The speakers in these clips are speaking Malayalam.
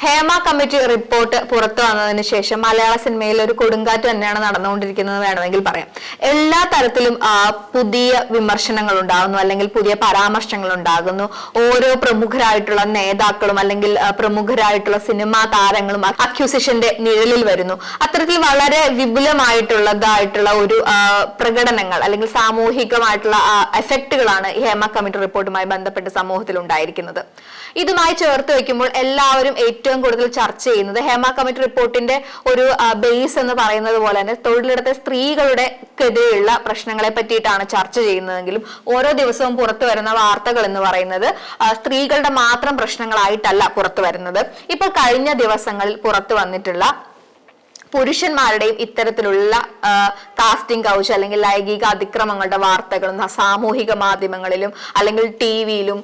ഹേമ കമ്മിറ്റി റിപ്പോർട്ട് പുറത്തു വന്നതിന് ശേഷം മലയാള സിനിമയിൽ ഒരു കൊടുങ്കാറ്റ് തന്നെയാണ് നടന്നുകൊണ്ടിരിക്കുന്നത് വേണമെങ്കിൽ പറയാം. എല്ലാ തരത്തിലും പുതിയ വിമർശനങ്ങൾ ഉണ്ടാകുന്നു, അല്ലെങ്കിൽ പുതിയ പരാമർശങ്ങൾ ഉണ്ടാകുന്നു. ഓരോ പ്രമുഖരായിട്ടുള്ള നേതാക്കളും അല്ലെങ്കിൽ പ്രമുഖരായിട്ടുള്ള സിനിമാ താരങ്ങളും അക്യൂസിഷന്റെ നിഴലിൽ വരുന്നു. അത്തരത്തിൽ വളരെ വിപുലമായിട്ടുള്ളതായിട്ടുള്ള ഒരു പ്രകടനങ്ങൾ അല്ലെങ്കിൽ സാമൂഹികമായിട്ടുള്ള എഫക്റ്റുകളാണ് ഹേമ കമ്മിറ്റി റിപ്പോർട്ടുമായി ബന്ധപ്പെട്ട് സമൂഹത്തിൽ ഉണ്ടായിരിക്കുന്നത്. ഇതുമായി ചേർത്ത് വെക്കുമ്പോൾ എല്ലാവരും ഏറ്റവും കൂടുതൽ ചർച്ച ചെയ്യുന്നത് ഹേമ കമ്മിറ്റി റിപ്പോർട്ടിന്റെ ഒരു ബേസ് എന്ന് പറയുന്നത് പോലെ തന്നെ തൊഴിലിടത്തെ സ്ത്രീകളുടെ എതിരെയുള്ള പ്രശ്നങ്ങളെ പറ്റിയിട്ടാണ് ചർച്ച ചെയ്യുന്നതെങ്കിലും ഓരോ ദിവസവും പുറത്തു വരുന്ന വാർത്തകൾ എന്ന് പറയുന്നത് സ്ത്രീകളുടെ മാത്രം പ്രശ്നങ്ങളായിട്ടല്ല പുറത്തു വരുന്നത്. ഇപ്പോൾ കഴിഞ്ഞ ദിവസങ്ങളിൽ പുറത്തു വന്നിട്ടുള്ള പുരുഷന്മാരുടെയും ഇത്തരത്തിലുള്ള കാസ്റ്റിംഗ് കൗച്ച് അല്ലെങ്കിൽ ലൈംഗിക അതിക്രമങ്ങളുടെ വാർത്തകളും സാമൂഹിക മാധ്യമങ്ങളിലും അല്ലെങ്കിൽ ടിവിയിലും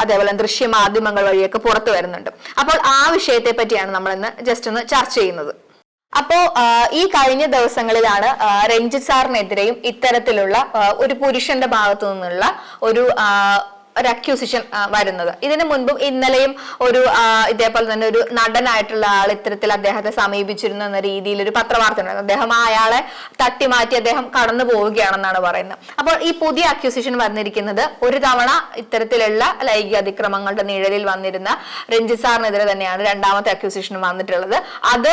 അതേപോലെ ദൃശ്യമാധ്യമങ്ങൾ വഴിയൊക്കെ പുറത്തു വരുന്നുണ്ട്. അപ്പോൾ ആ വിഷയത്തെ പറ്റിയാണ് നമ്മൾ ഇന്ന് ജസ്റ്റ് ഒന്ന് ചർച്ച ചെയ്യുന്നത്. അപ്പോ ഈ കഴിഞ്ഞ ദിവസങ്ങളിലാണ് രഞ്ജിത്ത് സാറിനെതിരെയും ഇത്തരത്തിലുള്ള ഒരു പുരുഷന്റെ ഭാഗത്തു നിന്നുള്ള ഒരു അക്യൂസിഷൻ വരുന്നത്. ഇതിനു മുൻപും ഇന്നലെയും ഒരു ഇതേപോലെ തന്നെ ഒരു നടനായിട്ടുള്ള ആൾ ഇത്തരത്തിൽ അദ്ദേഹത്തെ സമീപിച്ചിരുന്നു എന്ന രീതിയിൽ ഒരു പത്രവാർത്ത ഉണ്ടായിരുന്നു. അദ്ദേഹം അയാളെ തട്ടിമാറ്റി അദ്ദേഹം കടന്നു പോവുകയാണെന്നാണ് പറയുന്നത്. അപ്പോൾ ഈ പുതിയ അക്യൂസിഷൻ വന്നിരിക്കുന്നത് ഒരു തവണ ഇത്തരത്തിലുള്ള ലൈംഗിക അതിക്രമങ്ങളുടെ നിഴലിൽ വന്നിരുന്ന രഞ്ജിത്ത് സാറിനെതിരെ തന്നെയാണ് രണ്ടാമത്തെ അക്യൂസിഷൻ വന്നിട്ടുള്ളത്. അത്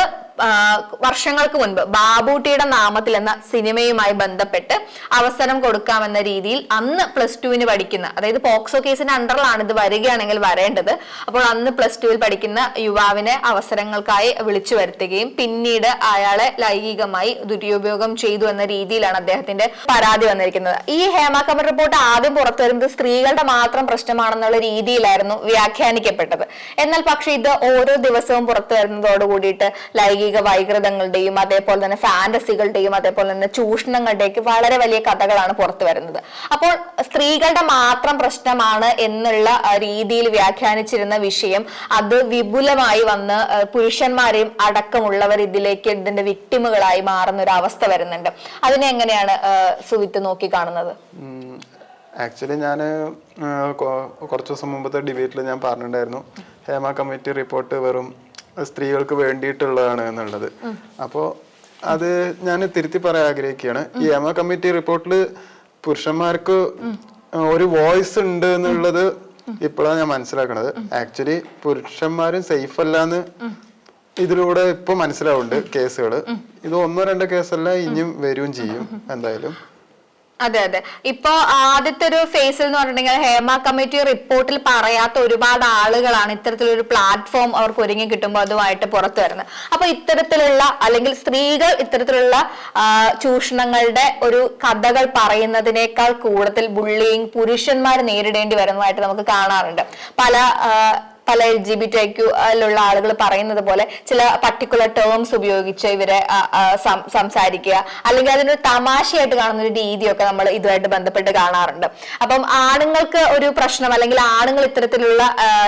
വർഷങ്ങൾക്ക് മുൻപ് ബാബൂട്ടിയുടെ നാമത്തിൽ എന്ന സിനിമയുമായി ബന്ധപ്പെട്ട് അവസരം കൊടുക്കാമെന്ന രീതിയിൽ അന്ന് +2 പഠിക്കുന്ന, അതായത് പോക്സോ കേസിന്റെ അണ്ടറിലാണ് ഇത് വരികയാണെങ്കിൽ വരേണ്ടത്. അപ്പോൾ അന്ന് +2 പഠിക്കുന്ന യുവാവിനെ അവസരങ്ങൾക്കായി വിളിച്ചു വരുത്തുകയും പിന്നീട് അയാളെ ലൈംഗികമായി ദുരുപയോഗം ചെയ്തു എന്ന രീതിയിലാണ് അദ്ദേഹത്തിന്റെ പരാതി വന്നിരിക്കുന്നത്. ഈ ഹേമ കമ്മിറ്റി റിപ്പോർട്ട് ആദ്യം പുറത്തു വരുന്നത് സ്ത്രീകളുടെ മാത്രം പ്രശ്നമാണെന്നുള്ള രീതിയിലായിരുന്നു വ്യാഖ്യാനിക്കപ്പെട്ടത്. എന്നാൽ പക്ഷെ ഇത് ഓരോ ദിവസവും പുറത്തു വരുന്നതോട് കൂടിയിട്ട് ലൈംഗിക വൈകൃതങ്ങളുടെയും അതേപോലെ തന്നെ ഫാന്റസികളുടെയും അതേപോലെ തന്നെ ചൂഷണങ്ങളുടെയൊക്കെ വളരെ വലിയ കഥകളാണ് പുറത്തു വരുന്നത്. അപ്പോൾ സ്ത്രീകളുടെ മാത്രം പ്രശ്നമാണ് എന്നുള്ള രീതിയിൽ വ്യാഖ്യാനിച്ചിരുന്ന വിഷയം അത് വിപുലമായി വന്ന് പുരുഷന്മാരെയും അടക്കമുള്ളവർ ഇതിന്റെ വിക്ടിമുകളായി മാറുന്ന ഒരു അവസ്ഥ വരുന്നുണ്ട്. അതിനെ എങ്ങനെയാണ് സുവിത്ത് നോക്കി കാണുന്നത്? ആക്ച്വലി ഞാൻ കുറച്ചു ദിവസം മുമ്പത്തെ ഡിബേറ്റിൽ ഞാൻ പറഞ്ഞിട്ടുണ്ടായിരുന്നു ഹേമ കമ്മിറ്റി റിപ്പോർട്ട് വെറും സ്ത്രീകൾക്ക് വേണ്ടിയിട്ടുള്ളതാണ് എന്നുള്ളത്. അപ്പോൾ അത് ഞാൻ തിരുത്തി പറയാൻ ആഗ്രഹിക്കുകയാണ്. ഈ ഹേമ കമ്മിറ്റി റിപ്പോർട്ടിൽ പുരുഷന്മാർക്ക് ഒരു വോയിസ് ഉണ്ട് എന്നുള്ളത് ഇപ്പോഴാണ് ഞാൻ മനസ്സിലാക്കണത്. ആക്ച്വലി പുരുഷന്മാരും സേഫ് അല്ലാന്ന് ഇതിലൂടെ ഇപ്പൊ മനസ്സിലാവുന്നുണ്ട്. കേസുകൾ ഇത് 1-2 കേസല്ല, ഇനിയും വരികയും ചെയ്യും എന്തായാലും. അതെ അതെ. ഇപ്പൊ ആദ്യത്തെ ഒരു ഫേസിൽ എന്ന് പറഞ്ഞിട്ടുണ്ടെങ്കിൽ ഹേമ കമ്മിറ്റി റിപ്പോർട്ടിൽ പറയാത്ത ഒരുപാട് ആളുകളാണ് ഇത്തരത്തിലൊരു പ്ലാറ്റ്ഫോം അവർക്ക് ഒരുങ്ങി കിട്ടുമ്പോൾ അതുമായിട്ട് പുറത്തു വരുന്നത്. അപ്പൊ ഇത്തരത്തിലുള്ള അല്ലെങ്കിൽ സ്ത്രീകൾ ഇത്തരത്തിലുള്ള ചൂഷണങ്ങളുടെ ഒരു കഥകൾ പറയുന്നതിനേക്കാൾ കൂടുതൽ ബുള്ളിയിങ് പുരുഷന്മാർ നേരിടേണ്ടി വരുന്നതായിട്ട് നമുക്ക് കാണാറുണ്ട്. പല LGBTQ ലുള്ള ആളുകൾ പറയുന്നത് പോലെ ചില പർട്ടിക്കുലർ ടേംസ് ഉപയോഗിച്ച് ഇവരെ സംസാരിക്കുക, അല്ലെങ്കിൽ അതിനൊരു തമാശയായിട്ട് കാണുന്ന ഒരു രീതിയൊക്കെ നമ്മൾ ഇതുമായിട്ട് ബന്ധപ്പെട്ട് കാണാറുണ്ട്. അപ്പം ആണുങ്ങൾക്ക് ഒരു പ്രശ്നം അല്ലെങ്കിൽ ആണുങ്ങൾ ഇത്തരത്തിലുള്ള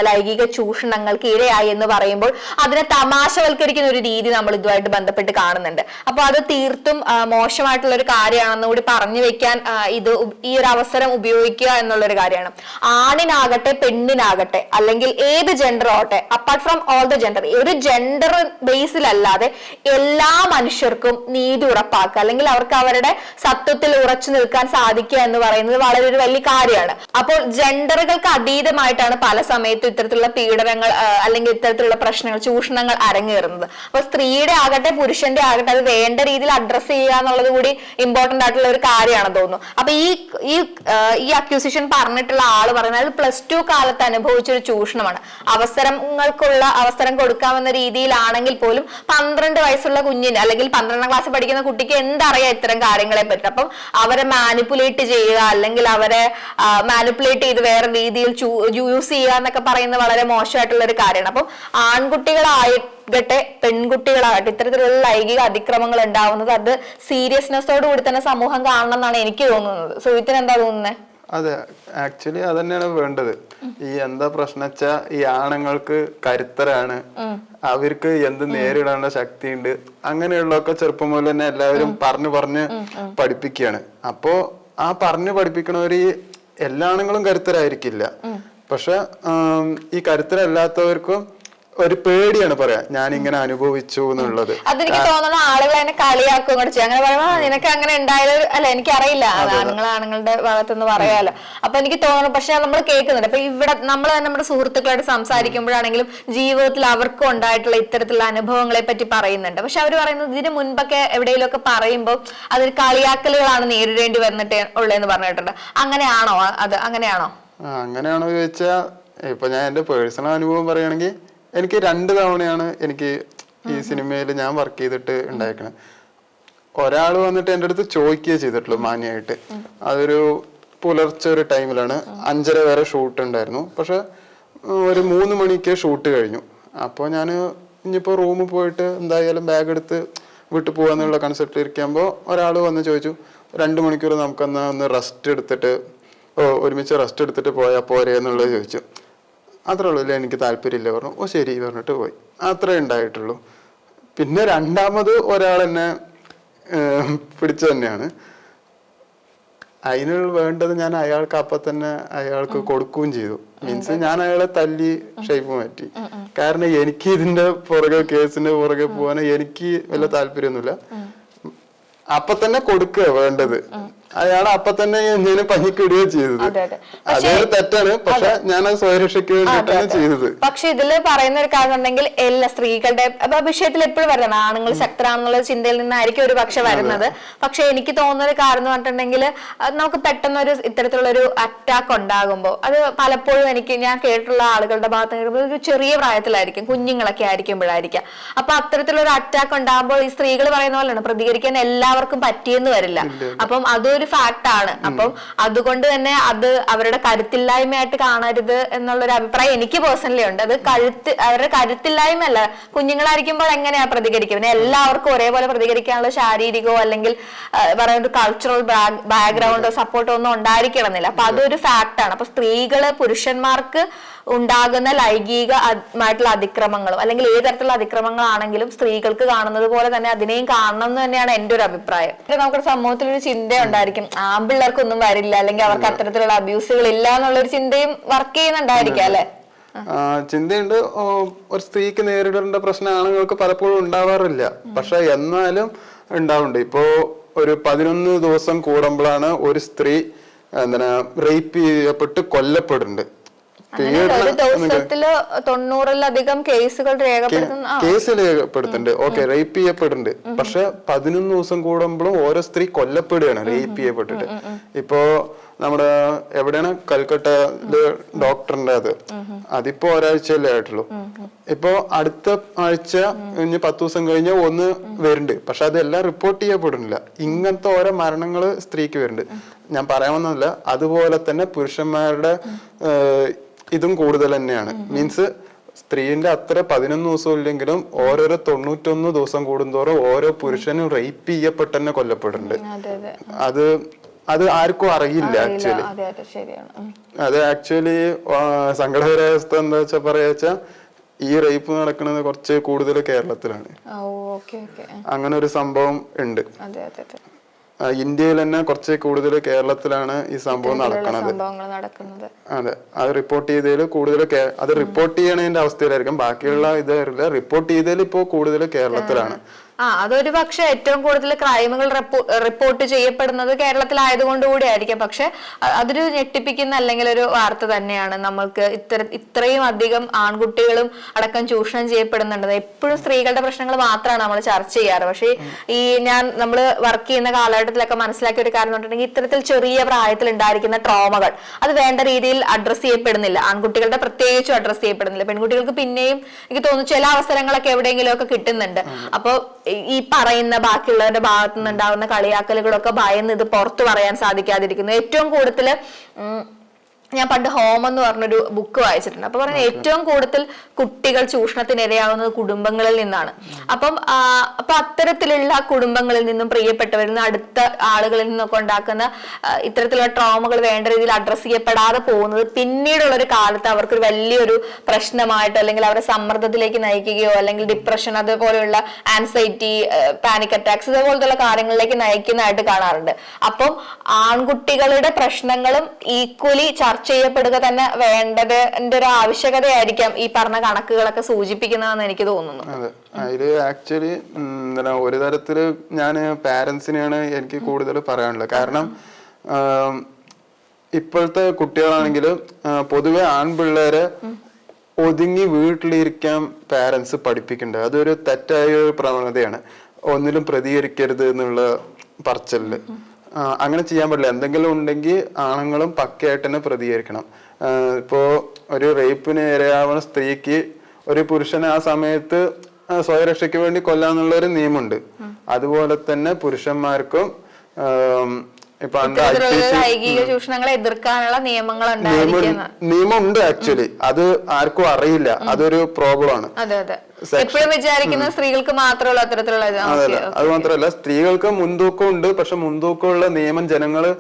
ലൈംഗിക ചൂഷണങ്ങൾക്ക് ഇരയായി എന്ന് പറയുമ്പോൾ അതിനെ തമാശവൽക്കരിക്കുന്ന ഒരു രീതി നമ്മൾ ഇതുമായിട്ട് ബന്ധപ്പെട്ട് കാണുന്നുണ്ട്. അപ്പൊ അത് തീർത്തും മോശമായിട്ടുള്ള ഒരു കാര്യമാണെന്ന് കൂടി പറഞ്ഞു വെക്കാൻ ഈ ഒരു അവസരം ഉപയോഗിക്കുക എന്നുള്ളൊരു കാര്യമാണ്. ആണിനാകട്ടെ പെണ്ണിനാകട്ടെ അല്ലെങ്കിൽ ഏത് ജെൻഡർ ആവട്ടെ, apart from all the gender, ഒരു ജെൻഡർ ബേസിലല്ലാതെ എല്ലാ മനുഷ്യർക്കും നീതി ഉറപ്പാക്കുക അല്ലെങ്കിൽ അവർക്ക് അവരുടെ സത്വത്തിൽ ഉറച്ചു നിൽക്കാൻ സാധിക്കുക എന്ന് പറയുന്നത് വളരെ ഒരു വലിയ കാര്യമാണ്. അപ്പോൾ ജെൻഡറുകൾക്ക് അതീതമായിട്ടാണ് പല സമയത്തും ഇത്തരത്തിലുള്ള പീഡനങ്ങൾ അല്ലെങ്കിൽ ഇത്തരത്തിലുള്ള പ്രശ്നങ്ങൾ, ചൂഷണങ്ങൾ അരങ്ങേറുന്നത്. അപ്പൊ സ്ത്രീയുടെ ആകട്ടെ പുരുഷന്റെ ആകട്ടെ അത് വേണ്ട രീതിയിൽ അഡ്രസ് ചെയ്യുക എന്നുള്ളത് കൂടി ഇമ്പോർട്ടന്റ് ആയിട്ടുള്ള ഒരു കാര്യമാണെന്ന് തോന്നുന്നു. അപ്പൊ ഈ അക്യൂസിഷൻ പറഞ്ഞിട്ടുള്ള ആള് പറയുന്നത് +2 കാലത്ത് അനുഭവിച്ചൊരു ചൂഷണമാണ്. അവസരം കൊടുക്കാമെന്ന രീതിയിലാണെങ്കിൽ പോലും 12 വയസ്സുള്ള കുഞ്ഞിന് അല്ലെങ്കിൽ 12ാം ക്ലാസ് പഠിക്കുന്ന കുട്ടിക്ക് എന്തറിയാം ഇത്തരം കാര്യങ്ങളെ പറ്റി? അപ്പം അവരെ മാനിപ്പുലേറ്റ് ചെയ്യുക അല്ലെങ്കിൽ അവരെ മാനിപ്പുലേറ്റ് ചെയ്ത് വേറെ രീതിയിൽ യൂസ് ചെയ്യുക എന്നൊക്കെ പറയുന്നത് വളരെ മോശമായിട്ടുള്ള ഒരു കാര്യമാണ്. അപ്പം ആൺകുട്ടികളായിട്ടെ പെൺകുട്ടികളാകട്ടെ ഇത്തരത്തിലുള്ള ലൈംഗിക അതിക്രമങ്ങൾ ഉണ്ടാവുന്നത് അത് സീരിയസ്നെസ്സോട് കൂടി തന്നെ സമൂഹം കാണണം എന്നാണ് എനിക്ക് തോന്നുന്നത്. സുഹിത്തിന് എന്താ തോന്നുന്നത്? അതെ, ആക്ച്വലി അത് തന്നെയാണ് വേണ്ടത്. ഈ എന്താ പ്രശ്നം വെച്ചാ ഈ ആണുങ്ങൾക്ക് കരുത്തരാണ്, അവർക്ക് എന്ത് നേരിടാനുള്ള ശക്തിയുണ്ട്, അങ്ങനെയുള്ളതൊക്കെ ചെറുപ്പം മുതൽ തന്നെ എല്ലാവരും പറഞ്ഞ് പഠിപ്പിക്കുകയാണ്. അപ്പോ ആ പറഞ്ഞു പഠിപ്പിക്കണവര് എല്ലാ ആണുങ്ങളും കരുത്തരായിരിക്കില്ല. പക്ഷെ ഈ കരുത്തരല്ലാത്തവർക്കും ഒരു പേടിയാണ് പറയാ ഞാൻ ഇങ്ങനെ അനുഭവിച്ചു എന്നുള്ളത്. അതെനിക്ക് തോന്നുന്നു ആളുകൾ എന്നെ കളിയാക്കും കൂടെ ചെയ്യും. അങ്ങനെ പറയുമ്പോ നിനക്ക് അങ്ങനെ ഉണ്ടായത് അല്ല, എനിക്കറിയില്ല, ആണുങ്ങളുടെ ഭാഗത്തുനിന്ന് പറയാലോ. അപ്പൊ എനിക്ക് തോന്നുന്നു, പക്ഷെ നമ്മൾ കേൾക്കുന്നുണ്ട്. അപ്പൊ ഇവിടെ നമ്മൾ തന്നെ നമ്മുടെ സുഹൃത്തുക്കളായിട്ട് സംസാരിക്കുമ്പോഴാണെങ്കിലും ജീവിതത്തിൽ അവർക്കും ഉണ്ടായിട്ടുള്ള ഇത്തരത്തിലുള്ള അനുഭവങ്ങളെ പറ്റി പറയുന്നുണ്ട്. പക്ഷെ അവർ പറയുന്നത് ഇതിന് മുൻപൊക്കെ എവിടെയെങ്കിലും ഒക്കെ പറയുമ്പോൾ അതിൽ കളിയാക്കലുകളാണ് നേരിടേണ്ടി വന്നിട്ട് ഉള്ളതെന്ന് പറഞ്ഞിട്ടുണ്ട്. അങ്ങനെയാണോ? അത് അങ്ങനെയാണോ? അങ്ങനെയാണോ ചോദിച്ചാ, ഇപ്പൊ ഞാൻ എന്റെ പേഴ്സണൽ അനുഭവം പറയുകയാണെങ്കിൽ എനിക്ക് 2 തവണയാണ് എനിക്ക് ഈ സിനിമയിൽ ഞാൻ വർക്ക് ചെയ്തിട്ട് ഉണ്ടായിരിക്കണത്. ഒരാൾ വന്നിട്ട് എൻ്റെ അടുത്ത് ചോദിക്കുകയേ ചെയ്തിട്ടുള്ളൂ മാന്യമായിട്ട്. അതൊരു പുലർച്ചെ ഒരു ടൈമിലാണ്, 5:30 വരെ ഷൂട്ട് ഉണ്ടായിരുന്നു. പക്ഷെ ഒരു 3 മണിക്ക് ഷൂട്ട് കഴിഞ്ഞു. അപ്പോൾ ഞാൻ ഇനിയിപ്പോൾ റൂമിൽ പോയിട്ട് എന്തായാലും ബാഗ് എടുത്ത് വീട്ടിൽ പോകാന്നുള്ള കൺസെപ്റ്റ് ഇരിക്കുമ്പോൾ ഒരാൾ വന്ന് ചോദിച്ചു, 2 മണിക്കൂർ നമുക്കൊന്ന് റെസ്റ്റ് എടുത്തിട്ട് ഒരുമിച്ച് റെസ്റ്റ് എടുത്തിട്ട് പോയാൽ പോരെ എന്നുള്ളത് ചോദിച്ചു. അത്രേ ഉള്ളൂ. ഇല്ല എനിക്ക് താല്പര്യമില്ല പറഞ്ഞു. ഓ ശരി പറഞ്ഞിട്ട് പോയി. അത്രേ ഉണ്ടായിട്ടുള്ളൂ. പിന്നെ രണ്ടാമത് ഒരാൾ എന്നെ പിടിച്ചു തന്നെയാണ്. അതിന് വേണ്ടത് ഞാൻ അയാൾക്ക് അപ്പം തന്നെ അയാൾക്ക് കൊടുക്കുകയും ചെയ്തു. മീൻസ് ഞാൻ അയാളെ തല്ലി ഷേപ്പ് മാറ്റി. കാരണം എനിക്ക് ഇതിന്റെ പുറകെ കേസിന്റെ പുറകെ പോകാൻ എനിക്ക് വലിയ താല്പര്യമൊന്നുമില്ല. അപ്പൊ തന്നെ കൊടുക്കുക വേണ്ടത്. അയാൾ അപ്പൊ തന്നെ ഞാൻ പഞ്ഞിക്കിടുകയോ ചെയ്തത്. അതൊരു തെറ്റാണ്. പക്ഷെ ഞാൻ അത് സ്വയരക്ഷയ്ക്ക് വേണ്ടിയിട്ടാണ് ചെയ്തത്. പക്ഷെ ഇതില് പറയുന്ന ഒരു കാര്യം ഉണ്ടെങ്കിൽ എല്ലാ സ്ത്രീകളുടെ വിഷയത്തിൽ എപ്പോഴും വരുന്നത് ആണുങ്ങൾ ശക്തരാണെന്നുള്ള ചിന്തയിൽ നിന്നായിരിക്കും ഒരു പക്ഷെ വരുന്നത്. പക്ഷെ എനിക്ക് തോന്നുന്ന ഒരു കാര്യം എന്ന് പറഞ്ഞിട്ടുണ്ടെങ്കിൽ നമുക്ക് പെട്ടെന്ന് ഒരു ഇത്തരത്തിലുള്ള ഒരു അറ്റാക്ക് ഉണ്ടാകുമ്പോൾ അത് പലപ്പോഴും ഞാൻ കേട്ടിട്ടുള്ള ആളുകളുടെ ഭാഗത്ത് ഒരു ചെറിയ പ്രായത്തിലായിരിക്കും, കുഞ്ഞുങ്ങളൊക്കെ ആയിരിക്കുമ്പോഴായിരിക്കാം. അപ്പൊ അത്തരത്തിലുള്ള ഒരു അറ്റാക്ക് ഉണ്ടാകുമ്പോൾ ഈ സ്ത്രീകൾ പറയുന്ന പോലെയാണ് പ്രതികരിക്കാൻ എല്ലാവർക്കും പറ്റിയെന്ന് വരില്ല. അപ്പം അതൊരു ഫാക്ട് ആണ്. അപ്പം അതുകൊണ്ട് തന്നെ അത് അവരുടെ കരുത്തില്ലായ്മയായിട്ട് കാണരുത് എന്നുള്ളൊരു അഭിപ്രായം എനിക്ക് പേഴ്സണലി ഉണ്ട്. അത് അവരുടെ കരുത്തില്ലായ്മയല്ല. കുഞ്ഞുങ്ങളായിരിക്കുമ്പോൾ എങ്ങനെയാ പ്രതികരിക്കുക? പിന്നെ എല്ലാവർക്കും ഒരേപോലെ പ്രതികരിക്കാനുള്ള ശാരീരികമോ അല്ലെങ്കിൽ പറയുന്നത് കൾച്ചറൽ ബാക്ക്ഗ്രൗണ്ടോ സപ്പോർട്ടോ ഒന്നും ഉണ്ടായിരിക്കണമെന്നില്ല. അപ്പൊ അതൊരു ഫാക്ട് ആണ്. അപ്പൊ സ്ത്രീകള് പുരുഷന്മാർക്ക് ഉണ്ടാകുന്ന ലൈംഗികമായിട്ടുള്ള അതിക്രമങ്ങളും അല്ലെങ്കിൽ ഏത് തരത്തിലുള്ള അതിക്രമങ്ങളാണെങ്കിലും സ്ത്രീകൾക്ക് കാണുന്നത് പോലെ തന്നെ അതിനെയും കാണണം എന്ന് തന്നെയാണ് എന്റെ ഒരു അഭിപ്രായം. നമുക്ക് സമൂഹത്തിലൊരു ചിന്ത ഉണ്ടായിരിക്കും, ആൺപിള്ളേർക്കൊന്നും വരില്ല അല്ലെങ്കിൽ അവർക്ക് അത്തരത്തിലുള്ള അബ്യൂസുകൾ ഇല്ല എന്നുള്ളൊരു ചിന്തയും വർക്ക് ചെയ്യുന്നുണ്ടായിരിക്കാം അല്ലെ? ചിന്തയുണ്ട്. ഒരു സ്ത്രീക്ക് നേരിടേണ്ട പ്രശ്നം ആണുങ്ങൾക്ക് പലപ്പോഴും ഉണ്ടാവാറില്ല. പക്ഷെ എന്നാലും ഉണ്ടാവുന്നുണ്ട്. ഇപ്പോ ഒരു 11 ദിവസം കൂടുമ്പോഴാണ് ഒരു സ്ത്രീ റേപ്പ് ചെയ്യപ്പെട്ട് കൊല്ലപ്പെടുന്നുണ്ട്. ഒരു ദിവസത്തില് 90-ലധികം കേസുകൾ കേസ് രേഖപ്പെടുത്തുന്നുണ്ട്. ഓക്കെ, റേപ്പ് ചെയ്യപ്പെടുന്നുണ്ട്. പക്ഷെ 11 ദിവസം കൂടുമ്പോഴും ഓരോ സ്ത്രീ കൊല്ലപ്പെടുകയാണ് റേപ്പ് ചെയ്യപ്പെട്ടിട്ട്. ഇപ്പോ നമ്മുടെ എവിടെയാണ് കൽക്കട്ടയില് ഡോക്ടറിന്റെ അതിപ്പോ ഒരാഴ്ചയല്ലേ ആയിട്ടുള്ളൂ. ഇപ്പോ അടുത്ത ആഴ്ച ഇനി 10 ദിവസം കഴിഞ്ഞ ഒന്ന് വരുന്നുണ്ട്. പക്ഷെ അതെല്ലാം റിപ്പോർട്ട് ചെയ്യപ്പെടുന്നില്ല. ഇങ്ങനത്തെ ഓരോ മരണങ്ങള് സ്ത്രീക്ക് വരുന്നുണ്ട്. ഞാൻ പറയാൻ വന്നതല്ല, അതുപോലെ തന്നെ പുരുഷന്മാരുടെ ഇതും കൂടുതൽ തന്നെയാണ്. മീൻസ് സ്ത്രീന്റെ അത്ര 11 ദിവസം ഇല്ലെങ്കിലും ഓരോരോ 91 ദിവസം കൂടുന്തോറും ഓരോ പുരുഷനും റേപ്പ് ചെയ്യപ്പെട്ട് തന്നെ കൊല്ലപ്പെടുന്നുണ്ട്. അത് ആർക്കും അറിയില്ല ആക്ച്വലി. അത് ആക്ച്വലി സങ്കടകരമായ അവസ്ഥ എന്താ വെച്ചാ പറയാച്ചാ ഈ റേപ്പ് നടക്കുന്നത് കുറച്ച് കൂടുതൽ കേരളത്തിലാണ്. അങ്ങനെ ഒരു സംഭവം ഉണ്ട്. ഇന്ത്യയിൽ തന്നെ കുറച്ച് കൂടുതൽ കേരളത്തിലാണ് ഈ സംഭവം നടക്കുന്നത്. അതെ, അത് റിപ്പോർട്ട് ചെയ്തതിൽ കൂടുതൽ അത് റിപ്പോർട്ട് ചെയ്യണതിന്റെ അവസ്ഥയിലായിരിക്കും. ബാക്കിയുള്ള ഇത് റിപ്പോർട്ട് ചെയ്തതിൽ ഇപ്പോ കൂടുതൽ കേരളത്തിലാണ്. അതൊരു പക്ഷെ ഏറ്റവും കൂടുതൽ ക്രൈമുകൾ റിപ്പോർട്ട് ചെയ്യപ്പെടുന്നത് കേരളത്തിലായതുകൊണ്ട് കൂടി ആയിരിക്കാം. പക്ഷെ അതൊരു ഞെട്ടിപ്പിക്കുന്ന അല്ലെങ്കിൽ ഒരു വാർത്ത തന്നെയാണ്. നമ്മൾക്ക് ഇത്രയും അധികം ആൺകുട്ടികളും അടക്കം ചൂഷണം ചെയ്യപ്പെടുന്നുണ്ട്. എപ്പോഴും സ്ത്രീകളുടെ പ്രശ്നങ്ങൾ മാത്രമാണ് നമ്മൾ ചർച്ച ചെയ്യാറ്. പക്ഷേ നമ്മൾ വർക്ക് ചെയ്യുന്ന കാലഘട്ടത്തിലൊക്കെ മനസ്സിലാക്കിയ ഒരു കാര്യം എന്ന് പറഞ്ഞിട്ടുണ്ടെങ്കിൽ ഇത്തരത്തിൽ ചെറിയ പ്രായത്തിൽ ഉണ്ടായിരിക്കുന്ന ട്രോമകൾ അത് വേണ്ട രീതിയിൽ അഡ്രസ് ചെയ്യപ്പെടുന്നില്ല. ആൺകുട്ടികളുടെ പ്രത്യേകിച്ചും അഡ്രസ് ചെയ്യപ്പെടുന്നില്ല. പെൺകുട്ടികൾക്ക് പിന്നെയും എനിക്ക് തോന്നുന്നു ചില അവസരങ്ങളൊക്കെ എവിടെയെങ്കിലും ഒക്കെ കിട്ടുന്നുണ്ട്. അപ്പൊ ഈ പറയുന്ന ബാക്കിയുള്ളവരുടെ ഭാഗത്തു നിന്നുണ്ടാവുന്ന കളിയാക്കലുകളൊക്കെ ഭയന്ന് ഇത് പുറത്തു പറയാൻ സാധിക്കാതിരിക്കുന്നു. ഏറ്റവും കൂടുതൽ ഞാൻ പണ്ട് ഹോം എന്ന് പറഞ്ഞൊരു ബുക്ക് വായിച്ചിട്ടുണ്ട്. അപ്പൊ പറഞ്ഞ ഏറ്റവും കൂടുതൽ കുട്ടികൾ ചൂഷണത്തിനിരയാവുന്നത് കുടുംബങ്ങളിൽ നിന്നാണ്. അപ്പൊ അത്തരത്തിലുള്ള കുടുംബങ്ങളിൽ നിന്നും പ്രിയപ്പെട്ടവരിൽ നിന്ന് അടുത്ത ആളുകളിൽ നിന്നൊക്കെ ഉണ്ടാക്കുന്ന ഇത്തരത്തിലുള്ള ട്രോമകൾ വേണ്ട രീതിയിൽ അഡ്രസ് ചെയ്യപ്പെടാതെ പോകുന്നത് പിന്നീടുള്ള ഒരു കാലത്ത് അവർക്കൊരു വലിയൊരു പ്രശ്നമായിട്ടോ അല്ലെങ്കിൽ അവരെ സമ്മർദ്ദത്തിലേക്ക് നയിക്കുകയോ അല്ലെങ്കിൽ ഡിപ്രഷൻ അതുപോലെയുള്ള ആൻസൈറ്റി, പാനിക് അറ്റാക്സ് ഇതുപോലത്തെ കാര്യങ്ങളിലേക്ക് നയിക്കുന്നതായിട്ട് കാണാറുണ്ട്. അപ്പം ആൺകുട്ടികളുടെ പ്രശ്നങ്ങളും ഈക്വലി ചർച്ച ചർച്ച ചെയ്യപ്പെടുക തന്നെ വേണ്ടതിന്റെ ഒരു ആവശ്യകതയായിരിക്കാം ഈ പറഞ്ഞ കണക്കുകളൊക്കെ സൂചിപ്പിക്കുന്നതെന്ന് എനിക്ക് തോന്നുന്നു. അതെ, അതില് ആക്ച്വലി ഒരു തരത്തില് ഞാൻ പാരന്റ്സിനെയാണ് എനിക്ക് കൂടുതൽ പറയാനുള്ളത്. കാരണം ഇപ്പോഴത്തെ കുട്ടികളാണെങ്കിൽ പൊതുവെ ആൺപിള്ളേരെ ഒതുങ്ങി വീട്ടിലിരിക്കാൻ പാരന്റ്സ് പഠിപ്പിക്കേണ്ടത് അതൊരു തെറ്റായ ഒരു പ്രവണതയാണ്. ഒന്നിലും പ്രതികരിക്കരുത് എന്നുള്ള പറച്ചില് അങ്ങനെ ചെയ്യാൻ പാടില്ല. എന്തെങ്കിലും ഉണ്ടെങ്കിൽ ആണുങ്ങളും പക്കയായിട്ട് തന്നെ പ്രതികരിക്കണം. ഇപ്പോ ഒരു റേപ്പിന് ഇരയാവുന്ന സ്ത്രീക്ക് ഒരു പുരുഷനെ ആ സമയത്ത് സ്വയരക്ഷയ്ക്ക് വേണ്ടി കൊല്ലാന്നുള്ള ഒരു നിയമമുണ്ട്. അതുപോലെ തന്നെ പുരുഷന്മാർക്കും ഇപ്പൊ ലൈംഗിക ചൂഷണങ്ങളെ എതിർക്കാനുള്ള നിയമമുണ്ട്. ആക്ച്വലി അത് ആർക്കും അറിയില്ല, അതൊരു പ്രോബ്ലം ആണ്. എപ്പോഴും വിചാരിക്കുന്ന സ്ത്രീകൾക്ക് മാത്രമുള്ള അത്തരത്തിലുള്ള അത് മാത്രമല്ല, സ്ത്രീകൾക്ക് മുൻതൂക്കം ഉണ്ട്. പക്ഷെ മുൻതൂക്കമുള്ള നിയമം ജനങ്ങള്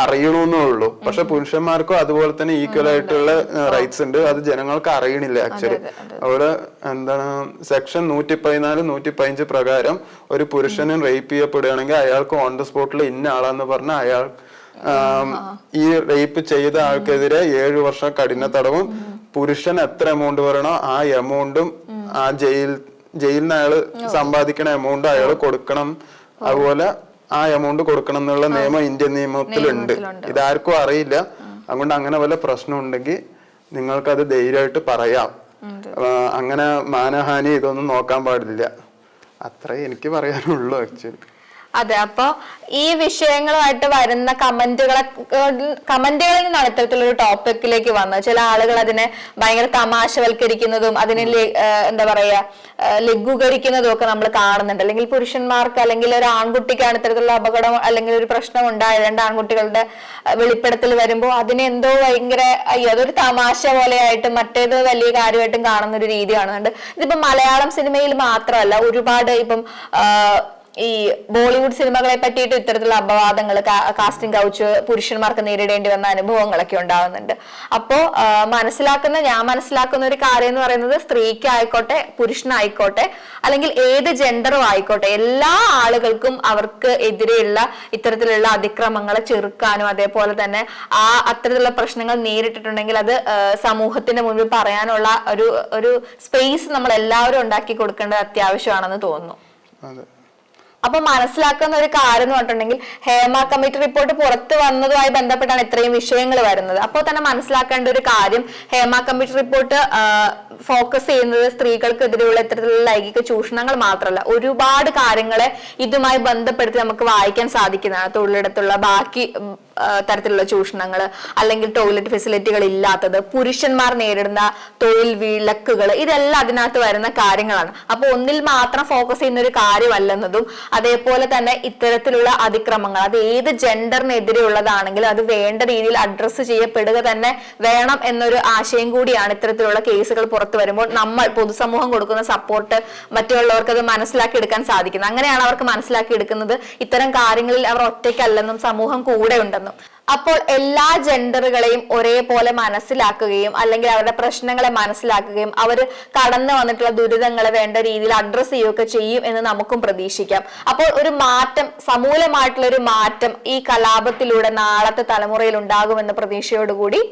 അറിയണമെന്നേ ഉള്ളൂ. പക്ഷെ പുരുഷന്മാർക്കും അതുപോലെ തന്നെ ഈക്വൽ ആയിട്ടുള്ള റൈറ്റ്സ് ഉണ്ട്. അത് ജനങ്ങൾക്ക് അറിയണില്ല ആക്ച്വലി. അവിടെ എന്താണ് സെക്ഷൻ 114, 115 പ്രകാരം ഒരു പുരുഷനും റേപ്പ് ചെയ്യപ്പെടുകയാണെങ്കിൽ അയാൾക്ക് ഓൺ ദ സ്പോട്ടിൽ ഇന്ന ആളാന്ന് പറഞ്ഞ അയാൾ ഈ റേപ്പ് ചെയ്ത ആൾക്കെതിരെ 7 വർഷം കഠിന തടവും പുരുഷൻ എത്ര എമൗണ്ട് പറയണോ ആ എമൗണ്ടും ആ ജയിലിൽ നിന്ന് അയാള് സമ്പാദിക്കണ എമൗണ്ട് അയാൾ കൊടുക്കണം. അതുപോലെ ആ എമൗണ്ട് കൊടുക്കണം എന്നുള്ള നിയമം ഇന്ത്യൻ നിയമത്തിലുണ്ട്. ഇതാർക്കും അറിയില്ല. അതുകൊണ്ട് അങ്ങനെ വല്ല പ്രശ്നം ഉണ്ടെങ്കിൽ നിങ്ങൾക്കത് ധൈര്യമായിട്ട് പറയാം. അങ്ങനെ മാനഹാനി ഇതൊന്നും നോക്കാൻ പാടില്ല. അത്രേ എനിക്ക് പറയാനുള്ളൂ ആക്ച്വലി. അതെ, അപ്പൊ ഈ വിഷയങ്ങളുമായിട്ട് വരുന്ന കമന്റുകളിൽ നിന്നാണ് ഇത്തരത്തിലൊരു ടോപ്പിക്കിലേക്ക് വന്നത്. ചില ആളുകൾ അതിനെ ഭയങ്കര തമാശവൽക്കരിക്കുന്നതും അതിനെ എന്താ പറയാ ലഘൂകരിക്കുന്നതും ഒക്കെ നമ്മൾ കാണുന്നുണ്ട്. അല്ലെങ്കിൽ പുരുഷന്മാർക്ക് അല്ലെങ്കിൽ ഒരു ആൺകുട്ടിക്കാണ് ഇത്തരത്തിലുള്ള അപകടം അല്ലെങ്കിൽ ഒരു പ്രശ്നം ഉണ്ടായ 2 ആൺകുട്ടികളുടെ വെളിപ്പെടുത്തൽ വരുമ്പോൾ അതിനെ എന്തോ ഭയങ്കര അതൊരു തമാശ പോലെയായിട്ടും മറ്റേത് വലിയ കാര്യമായിട്ടും കാണുന്ന ഒരു രീതി കാണുന്നുണ്ട്. ഇതിപ്പോ മലയാളം സിനിമയിൽ മാത്രമല്ല, ഒരുപാട് ഇപ്പം ഈ ബോളിവുഡ് സിനിമകളെ പറ്റിയിട്ട് ഇത്തരത്തിലുള്ള അപവാദങ്ങൾ, കാസ്റ്റിംഗ് കൗച്ച് പുരുഷന്മാർക്ക് നേരിടേണ്ടി വന്ന അനുഭവങ്ങളൊക്കെ ഉണ്ടാവുന്നുണ്ട്. അപ്പോ ഞാൻ മനസ്സിലാക്കുന്ന ഒരു കാര്യം എന്ന് പറയുന്നത്, സ്ത്രീക്കായിക്കോട്ടെ പുരുഷനായിക്കോട്ടെ അല്ലെങ്കിൽ ഏത് ജെൻഡറും ആയിക്കോട്ടെ, എല്ലാ ആളുകൾക്കും അവർക്ക് എതിരെയുള്ള ഇത്തരത്തിലുള്ള അതിക്രമങ്ങളെ ചെറുക്കാനും അതേപോലെ തന്നെ അത്തരത്തിലുള്ള പ്രശ്നങ്ങൾ നേരിട്ടിട്ടുണ്ടെങ്കിൽ അത് സമൂഹത്തിന്റെ മുൻപിൽ പറയാനുള്ള ഒരു സ്പേസ് നമ്മൾ എല്ലാവരും ഉണ്ടാക്കി കൊടുക്കേണ്ടത് അത്യാവശ്യമാണെന്ന് തോന്നുന്നു. അപ്പൊ മനസ്സിലാക്കുന്ന ഒരു കാര്യം എന്ന് പറഞ്ഞിട്ടുണ്ടെങ്കിൽ, ഹേമ കമ്മിറ്റി റിപ്പോർട്ട് പുറത്തു വന്നതുമായി ബന്ധപ്പെട്ടാണ് ഇത്രയും വിഷയങ്ങൾ വരുന്നത്. അപ്പോൾ തന്നെ മനസ്സിലാക്കേണ്ട ഒരു കാര്യം, ഹേമ കമ്മിറ്റി റിപ്പോർട്ട് ഫോക്കസ് ചെയ്യുന്നത് സ്ത്രീകൾക്കെതിരെയുള്ള ഇത്തരത്തിലുള്ള ലൈംഗിക ചൂഷണങ്ങൾ മാത്രമല്ല, ഒരുപാട് കാര്യങ്ങളെ ഇതുമായി ബന്ധപ്പെടുത്തി നമുക്ക് വായിക്കാൻ സാധിക്കുന്നതാണ്. തൊഴിലിടത്തുള്ള ബാക്കി തരത്തിലുള്ള ചൂഷണങ്ങൾ, അല്ലെങ്കിൽ ടോയ്ലറ്റ് ഫെസിലിറ്റികൾ ഇല്ലാത്തത്, പുരുഷന്മാർ നേരിടുന്ന തൊഴിൽ വിലക്കുകൾ, ഇതെല്ലാം അതിനകത്ത് വരുന്ന കാര്യങ്ങളാണ്. അപ്പൊ ഒന്നിൽ മാത്രം ഫോക്കസ് ചെയ്യുന്ന ഒരു കാര്യമല്ലെന്നതും, അതേപോലെ തന്നെ ഇത്തരത്തിലുള്ള അതിക്രമങ്ങൾ അത് ഏത് ജെൻഡറിനെതിരെയുള്ളതാണെങ്കിലും അത് വേണ്ട രീതിയിൽ അഡ്രസ്സ് ചെയ്യപ്പെടുക തന്നെ വേണം എന്നൊരു ആശയം കൂടിയാണ് ഇത്തരത്തിലുള്ള കേസുകൾ പുറത്തു വരുമ്പോൾ നമ്മൾ പൊതുസമൂഹം കൊടുക്കുന്ന സപ്പോർട്ട് മറ്റുള്ളവർക്ക് അത് മനസ്സിലാക്കി എടുക്കാൻ സാധിക്കുന്നത്. അങ്ങനെയാണ് അവർക്ക് മനസ്സിലാക്കി എടുക്കുന്നത് ഇത്തരം കാര്യങ്ങളിൽ അവർ ഒറ്റയ്ക്കല്ലെന്നും സമൂഹം കൂടെ ഉണ്ടെന്നും. അപ്പോൾ എല്ലാ ജെൻഡറുകളെയും ഒരേപോലെ മനസ്സിലാക്കുകയും അല്ലെങ്കിൽ അവരുടെ പ്രശ്നങ്ങളെ മനസ്സിലാക്കുകയും അവർ കടന്നു വന്നിട്ടുള്ള ദുരിതങ്ങളെ വേണ്ട രീതിയിൽ അഡ്രസ് ചെയ്യുകയൊക്കെ ചെയ്യും എന്ന് നമുക്കും പ്രതീക്ഷിക്കാം. അപ്പോൾ ഒരു മാറ്റം, സമൂലമായിട്ടുള്ള ഒരു മാറ്റം ഈ കലാപത്തിലൂടെ നാളത്തെ തലമുറയിൽ ഉണ്ടാകുമെന്ന പ്രതീക്ഷയോടുകൂടി